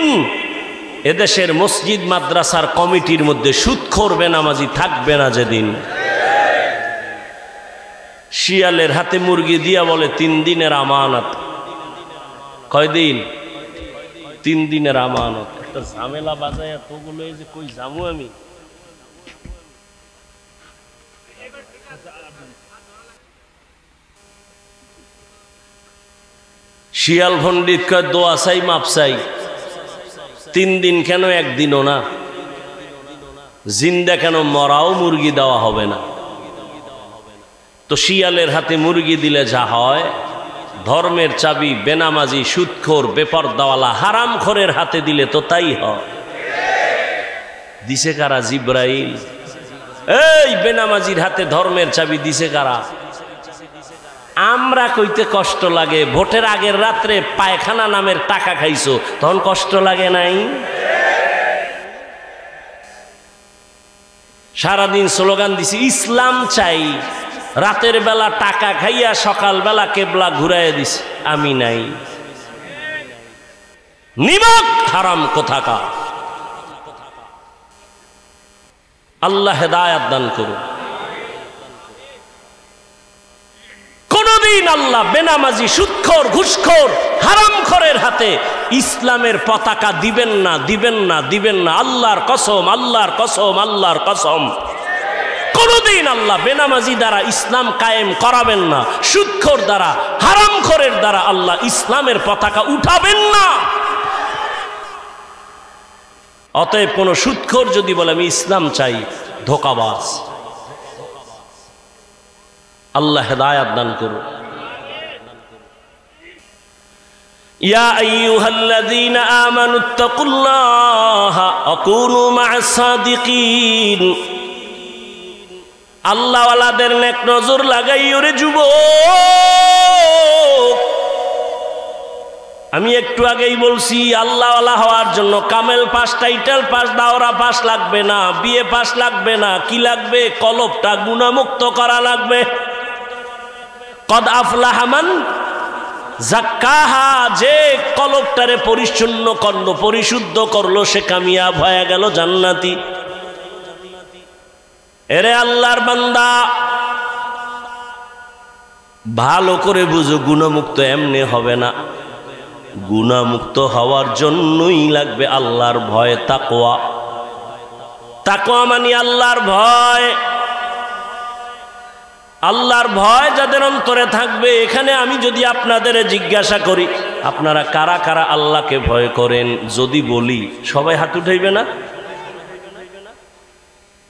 এদেশের মসজিদ মাদ্রাসার কমিটির মধ্যে সুদখোর বেনামাজি থাকবে না। যেদিন শিয়ালের হাতে মুরগি দিয়া বলে 3 দিনের আমানত। কয়দিন? 3 দিনের আমানত। একটা ঝামেলা বাজায় এতগুলো যে কই যাবো আমি। শিয়াল পণ্ডিত কয় দোয়া চাই, মাপ চাই। 3 দিন কেন, 1 দিনও না? জিন্দা কেন, মরাও মুরগি দেওয়া হবে না। তো শিয়ালের হাতে মুরগি দিলে যা হয়, ধর্মের চাবি বেনামাজি, সুদখোর, বেপরদাওয়ালা, হারামখোরের হাতে দিলে তো তাই হয়। দিছে কারা? জিব্রাইল। এই বেনামাজির হাতে ধর্মের চাবি দিছে কারা? আমরা কইতে কষ্ট লাগে, ভোটের আগের রাত্রে পায়খানা নামের টাকা খাইছো, তখন কষ্ট লাগে নাই? সারাদিন স্লোগান দিছি ইসলাম চাই, রাতের বেলা টাকা খাইয়া সকাল বেলা কেবলা ঘুরাইয়া দিস, আমি নাই। নিমক হারাম কোথাকার। আল্লাহ হেদায়াত দান করুন। কোনদিন আল্লাহ বেনামাজি, সুদখোর, ঘুষখোর, হারামখোরের হাতে ইসলামের পতাকা দিবেন না, দিবেন না, দিবেন না। আল্লাহর কসম, আল্লাহর কসম, আল্লাহর কসম। কোনদিন আল্লাহ বেনামাজি দ্বারা ইসলাম কায়েম করাবেন না, সুদখোর দ্বারা, হারামখোরের দ্বারা আল্লাহ ইসলামের পতাকা উঠাবেন না। অতএব কোন সুদখোর যদি বলে আমি ইসলাম চাই, ধোঁকাবাজ। আল্লাহ হেদায়াত দান করুন। ইয়া আইয়ুহাল্লাযীনা আমানুত্তাকুল্লাহা ওয়া কুনু মা'আস সাদিকিন। আল্লাহওয়ালাদের নেক নজর লাগাইও রে যুবক। আমি একটু আগেই বলছি, আল্লাহওয়ালা হওয়ার জন্য কামেল পাস, টাইটেল পাস, দাওরা পাস লাগবে না, বিএ পাস লাগবে না। কি লাগবে? কলবটা গুনাহমুক্ত করা লাগবে। কদ আফলাহা মান যাক্কাহা, যে কলবটারে পরিচ্ছন্ন করলো, পরিশুদ্ধ করলো, সে কামিয়াব হয়ে গেল, জান্নাতি। এরে আল্লাহর বান্দা, ভালো করে বুঝো, গুনাহমুক্ত এমনি হবে না। গুনাহমুক্ত হওয়ার জন্যই লাগবে আল্লাহর ভয়, তাকওয়া। তাকওয়া মানে আল্লাহর ভয়। আল্লাহর ভয় যাদের অন্তরে থাকবে, এখানে আমি যদি আপনাদের জিজ্ঞাসা করি আপনারা কারা কারা আল্লাহকে ভয় করেন, যদি বলি সবাই হাত উঠাইবে না?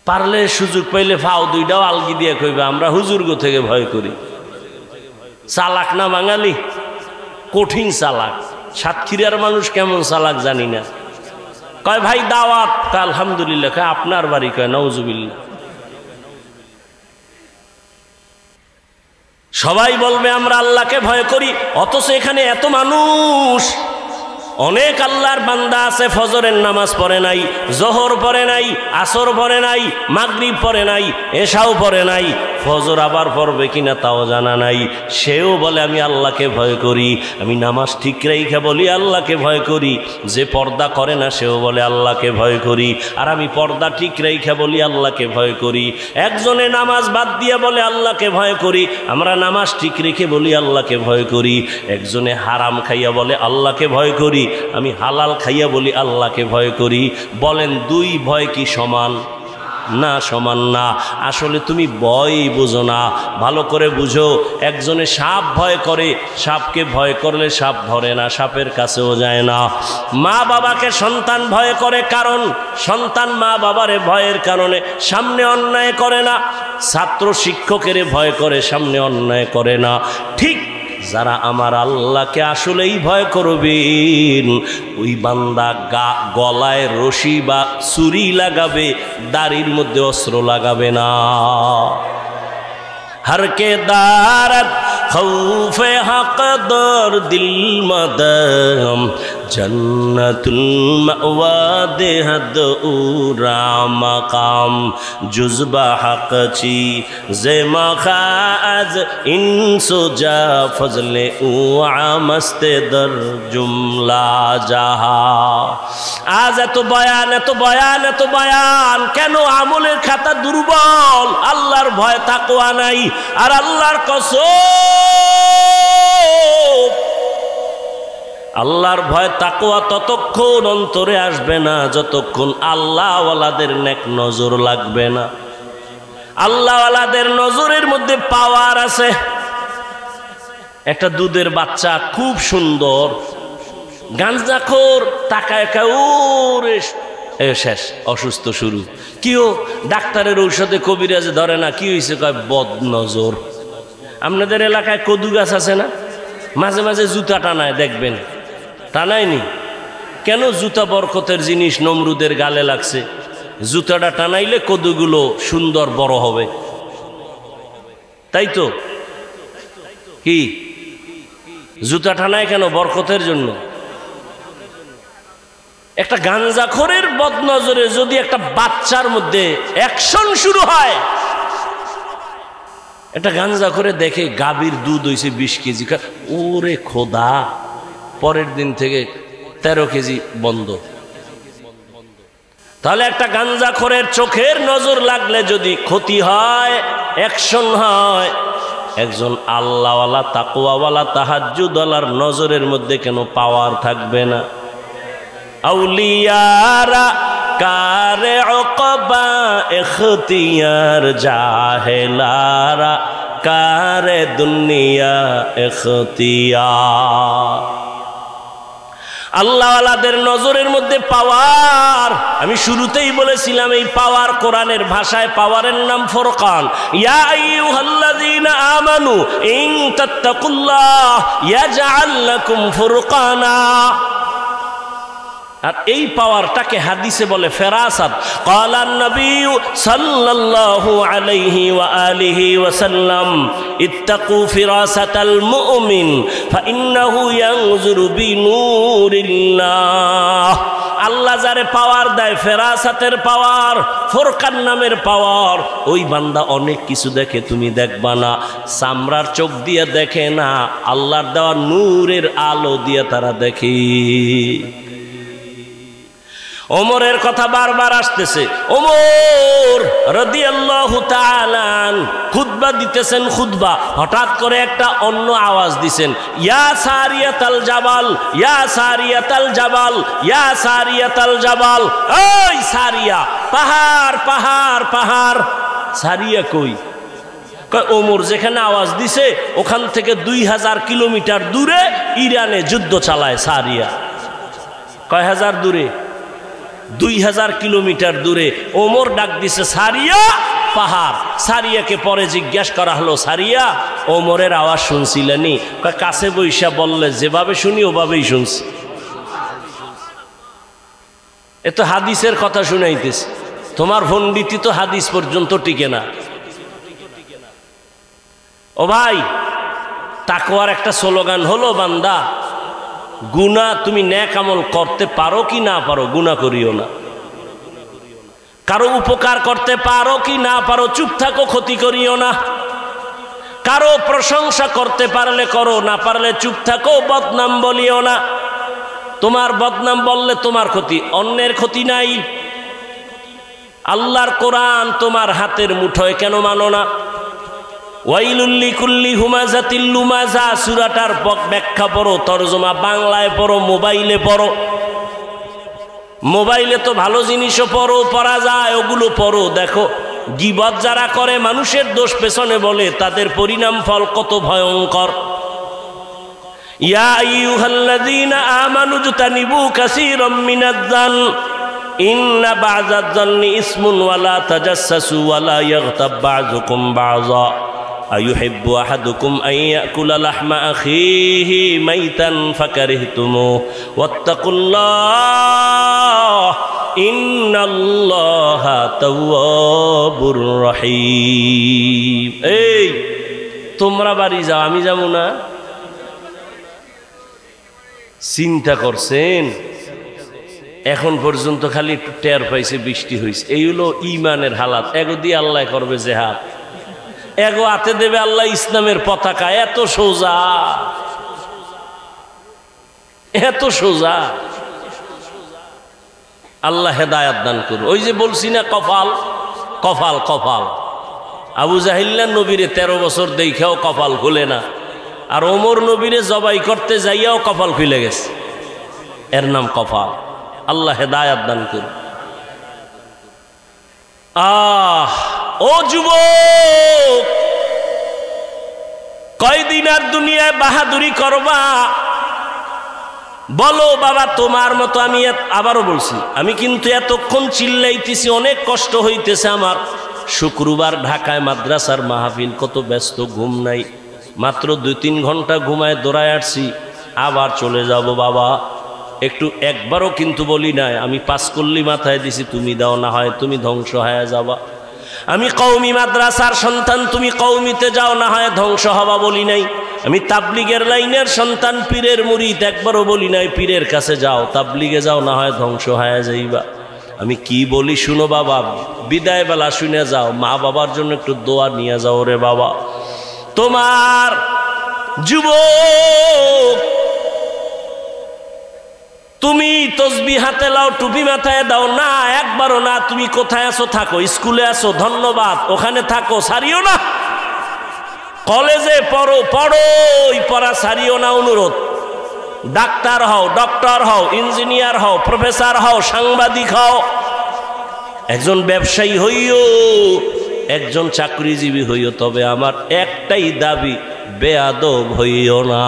পারলে সুযোগ পাইলে ফাও দুইটাও আলগি দিয়ে কইবে আমরা হুজুরগো থেকে ভয় করি। চালাক না বাঙালি? কঠিন চালাক। সাতক্ষীরার মানুষ কেমন চালাক জানি না। কয় ভাই দাওয়াত, আলহামদুলিল্লাহ। কয় আপনার বাড়ি? কয় নাউজুবিল্লাহ। সবাই বলবে আমরা আল্লাহকে ভয় করি, অথচ এখানে এত মানুষ অনেক আল্লাহর বান্দা আছে ফজরের নামাজ পড়ে নাই, জোহর পড়ে নাই, আসর পড়ে নাই, মাগরিব পড়ে নাই, এশাও পড়ে নাই, ফজর আবার পড়বে কিনা তাও জানা নাই। সেও বলে আমি আল্লাহকে ভয় করি, আমি নামাজ ঠিক রেখে বলি আল্লাহকে ভয় করি। যে পর্দা করে না সেও বলে আল্লাহকে ভয় করি, আর আমি পর্দা ঠিক রেখে বলি আল্লাহকে ভয় করি। একজনে নামাজ বাদ দিয়ে বলে আল্লাহকে ভয় করি, আমরা নামাজ ঠিক রেখে বলি আল্লাহকে ভয় করি। একজনে হারাম খাইয়া বলে আল্লাহকে ভয় করি, আমি হালাল খাইয়া বলি আল্লাহকে ভয় করি। বলেন দুই ভয় কি সমান? না, সমান না। আসলে তুমি ভয়ই বুঝো না, ভালো করে বুঝো। একজনে সাপ ভয় করে, সাপকে ভয় করলে সাপ ধরে না, সাপের কাছেও যায় না। মা বাবাকে সন্তান ভয় করে, কারণ সন্তান মা বাবারে ভয়ের কারণে সামনে অন্যায় করে না। ছাত্র শিক্ষকের ভয় করে, সামনে অন্যায় করে না। ঠিক যারা আমার আল্লাহকে আসলেই ভয় করবেন, ওই বান্দা গলায় রশি বা ছুরি লাগাবে, দাড়ির মধ্যে অস্ত্র লাগাবে না। हर के दारत खौफे हक दर दिल मदम जन्नतुल मअवा देहद उरा मकाम जुज़बा हक ची जे मखाज इंसो जा फजले उआ मस्ते दर जुमला जहा। आज এত বয়ান এত বয়ান এত বয়ান কেন? আমলের খাতা দুর্বল, আল্লাহর ভয় তাকওয়া নাই। আর আল্লাহর কসম, আল্লাহর ভয় তাকওয়া ততক্ষণ অন্তরে আসবে না যতক্ষণ আল্লাহওয়ালাদের নেক নজর লাগবে না। আল্লাহওয়ালাদের নজরের মধ্যে পাওয়ার আছে। একটা দুধের বাচ্চা খুব সুন্দর, গাঞ্জাখোর তাকায় ওরে শেষ, অসুস্থ শুরু। কিও ডাক্তারের ঔষধে কবিরাজে ধরে না, কি হয়েছে? কয় বদ নজর। আপনাদের এলাকায় কদু গাছ আছে না? মাঝে মাঝে জুতা টানায়, দেখবেন টানায়নি কেন? জুতা বরকতের জিনিস, নমরুদের গালে লাগছে, জুতাটা টানাইলে কদুগুলো সুন্দর বড় হবে, তাই তো? কি জুতা টানায় কেন? বরকতের জন্য। একটা গাঞ্জাখোরের বদনজরে যদি একটা বাচ্চার মধ্যে অ্যাকশন শুরু হয়, একটা গাঞ্জাখোরে দেখে গাভীর দুধ হয়েছে 20 কেজি, ওরে খোদা, পরের দিন থেকে 13 কেজি বন্ধ। তাহলে একটা গাঞ্জাখোরের চোখের নজর লাগলে যদি ক্ষতি হয়, অ্যাকশন হয়, একজন আল্লাহওয়ালা তাকওয়াওয়ালা তাহাজ্জুদওয়ালার নজরের মধ্যে কেন পাওয়ার থাকবে না? আউলিয়ারা কারে উকবা ইখতিয়ার, জাহেলারা কারে দুনিয়া ইখতিয়ার। আল্লাহওয়ালাদের নজরের মধ্যে পাওয়ার, আমি শুরুতেই বলেছিলাম এই পাওয়ার কোরআনের ভাষায় পাওয়ারের নাম ফুরকান। ইয়া আইয়ুহাল্লাযীনা আমানু ইন তাত্তাকুল্লাহ ইয়াজআল লাকুম ফুরকানা। আর এই পাওয়ারটাকে হাদিসে বলে ফেরাসাত। ক্বালান নবী সাল্লাল্লাহু আলাইহি ওয়া আলিহি ওয়া সাল্লাম ইত্তাকু ফিরাসাতাল মুমিন ফাইন্নাহু ইয়ানজুরু বিনূরিল্লাহ। আল্লাহ যারে পাওয়ার দেয়, ফেরাসাতের পাওয়ার, ফুরকান নামের পাওয়ার, ওই বান্দা অনেক কিছু দেখে, তুমি দেখবা না। চামড়ার চোখ দিয়ে দেখে না, আল্লাহর দেওয়া নূরের আলো দিয়ে তারা দেখে। ওমরের কথা বারবার আসতেছে। ওমর রাদিয়াল্লাহু তাআলা খুতবা দিতেছেন, খুতবা, হঠাৎ করে একটা অন্য আওয়াজ দিছেন, ইয়া সারিয়াতাল জাবাল, ইয়া সারিয়াতাল জাবাল, ইয়া সারিয়াতাল জাবাল। ওই সারিয়া, পাহাড় পাহাড় পাহাড়। সারিয়া কই? কয় ওমর যেখানে আওয়াজ দিছে ওখান থেকে 2000 কিলোমিটার দূরে ইরানে যুদ্ধ চালায় সারিয়া। কয় হাজার দূরে? 2000 কিলোমিটার দূরে। ওমর ডাক দিছে সারিয়া, পাহাড়। সারিয়াকে পরে জিজ্ঞাসা করা হলো, সারিয়া ওমরের আওয়াজ শুনছিলেনি? কাছে বৈশা বললে যেভাবে শুনি ওভাবেই শুনছি। এ তো হাদিসের কথা শুনাইতেছে, তোমার পণ্ডিতি তো হাদিস পর্যন্ত টিকে না। ও ভাই, তাকওয়ার একটা স্লোগান হলো বান্দা গুনাহ তুমি নেক আমল করতে পারো কি না পারো, গুনাহ করিও না। কারো উপকার করতে পারো কি না পারো, চুপ থাকো, ক্ষতি করিও না। কারো প্রশংসা করতে পারলে করো, না পারলে চুপ থাকো, বদনাম বলিও না। তোমার বদনাম বললে তোমার ক্ষতি, অন্যের ক্ষতি নাই। আল্লাহর কোরআন তোমার হাতের মুঠোয় কেন মানো না? ওয়াইলুল লিকুল্লি হুমাযাতিল লুমাযা সূরাটার ব্যাখ্যা পড়ো, তরজমা বাংলায় পড়ো, মোবাইলে পড়ো। মোবাইলে তো ভালো জিনিসও পড়া যায়, ওগুলো পড়ো, দেখো গীবত যারা করে মানুষের দোষ পেছনে বলে, তাদের পরিণাম ফল কত ভয়ঙ্কর। ইয়া আইয়ুহাল্লাযীনা আমানু জতানিবু কাসীরাম মিনায-যান ইন্না বা'যায-যান্নি ইসমুন ওয়া লা তাজাসসু ওয়া লা ইয়াগতাব বা'যুকুম বা'যা আইয়ুহিব্বু আহাদুকুম আন ইয়াকুলা লাহমা আখিহি মাইতান ফাকারিহতুমুহু ওয়াত্তাকুল্লাহ ইন্নাল্লাহা তাওয়াবুর রহিম। এই তোমরা বাড়ি যাও, আমি যাবো না? চিন্তা করছেন? এখন পর্যন্ত খালি একটু টের পাইছে বৃষ্টি হয়েছে, এই হলো ইমানের হালাত। এগো দিয়ে আল্লাহ করবে জেহাদ, এগো হাতে দেবে আল্লাহ ইসলামের পতাকা। এত সোজা, এত সোজা। আল্লাহ হেদায়াত দান করুন। ওই যে বলছি না, কপাল কপাল কপাল। আবু জাহিল্লা নবীরে 13 বছর দেখাও কপাল খুলে না, আর ওমর নবীরে জবাই করতে যাইয়াও কপাল খুলে গেছে। এর নাম কপাল। আল্লাহ হেদায়াত দান করুন। ও যুবক, কয়দিন আর দুনিয়ায় বাহাদুরি করবা? বলো বাবা, তোমার মতো আমি আবারও বলছি, আমি কিন্তু এতক্ষণ চিল্লাইতেছি, অনেক কষ্ট হইতেছে আমার। শুক্রবার ঢাকায় মাদ্রাসার মাহফিল, কত ব্যস্ত, ঘুম নাই, মাত্র 2-3 ঘন্টা ঘুমায় দৌড়ায় আসছি, আবার চলে যাব। বাবা একটু একবারও কিন্তু বলি নাই, আমি 5 কল্লি মাথায় দিছি, তুমি দাও, না হয় তুমি ধ্বংস হয়ে যাবা। আমি কওমি মাদ্রাসার সন্তান, তুমি কওমিতে যাও, না হয় ধ্বংস হবা বলি নাই। আমি তাবলিগের লাইনের সন্তান, পীরের মুরিদ, একবারও বলি নাই পীরের কাছে যাও, তাবলিগে যাও, না হয় ধ্বংস হয়ে যাইবা। আমি কি বলি শুনো বাবা, বিদায় বেলা শুনে যাও, মা বাবার জন্য একটু দোয়া নিয়ে যাও রে বাবা। তোমার যুবক, তুমি তসবিহ হাতে লাও, টুপি মাথায় দাও না, একবারও না। তুমি কোথায় আছো থাকো, স্কুলে আছো ধন্যবাদ, ওখানে থাকো, সারিও না। কলেজে পড়ো, ওই পড়া সারিও না, অনুরোধ। ডাক্তার হও, ডক্টর হও, ইঞ্জিনিয়ার হও, প্রফেসর হও, সাংবাদিক হও, একজন ব্যবসায়ী হইও, একজন চাকরিজীবী হইও, তবে আমার একটাই দাবি, বেয়াদব হইও না।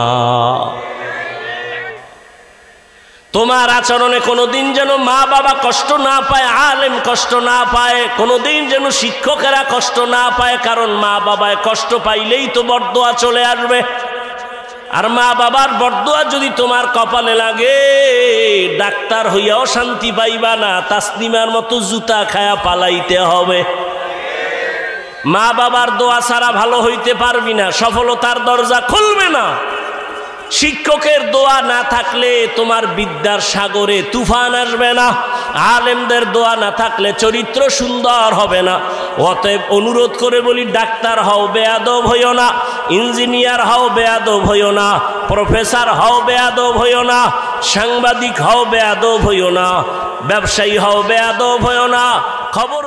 তোমার আচরণে কোনোদিন যেন মা বাবা কষ্ট না পায়, আলেম কষ্ট না পায়, কোনোদিন যেন শিক্ষকেরা কষ্ট না পায়। কারণ মা বাবায় কষ্ট পাইলেই তো বরদোয়া চলে আসবে, আর মা বাবার বরদোয়া যদি তোমার কপালে লাগে, ডাক্তার হইয়াও শান্তি পাইবা না, তাসলিমার মতো জুতা খায়া পালাইতে হবে। মা বাবার দোয়া ছাড়া ভালো হইতে পারবি না, সফলতার দরজা খুলবে না। শিক্ষকের দোয়া না থাকলে তোমার বিদ্যার সাগরে তুফান আসবে না, আলেমদের দোয়া না থাকলে চরিত্র সুন্দর হবে না। অতএব অনুরোধ করে বলি, ডাক্তার হও, বেয়াদব হইও না, ইঞ্জিনিয়ার হও, বেয়াদব হইও না, প্রফেসর হও, বেয়াদব হইও না, সাংবাদিক হও, বেয়াদব হইও না, ব্যবসায়ী হও, বেয়াদব হইও না। খবর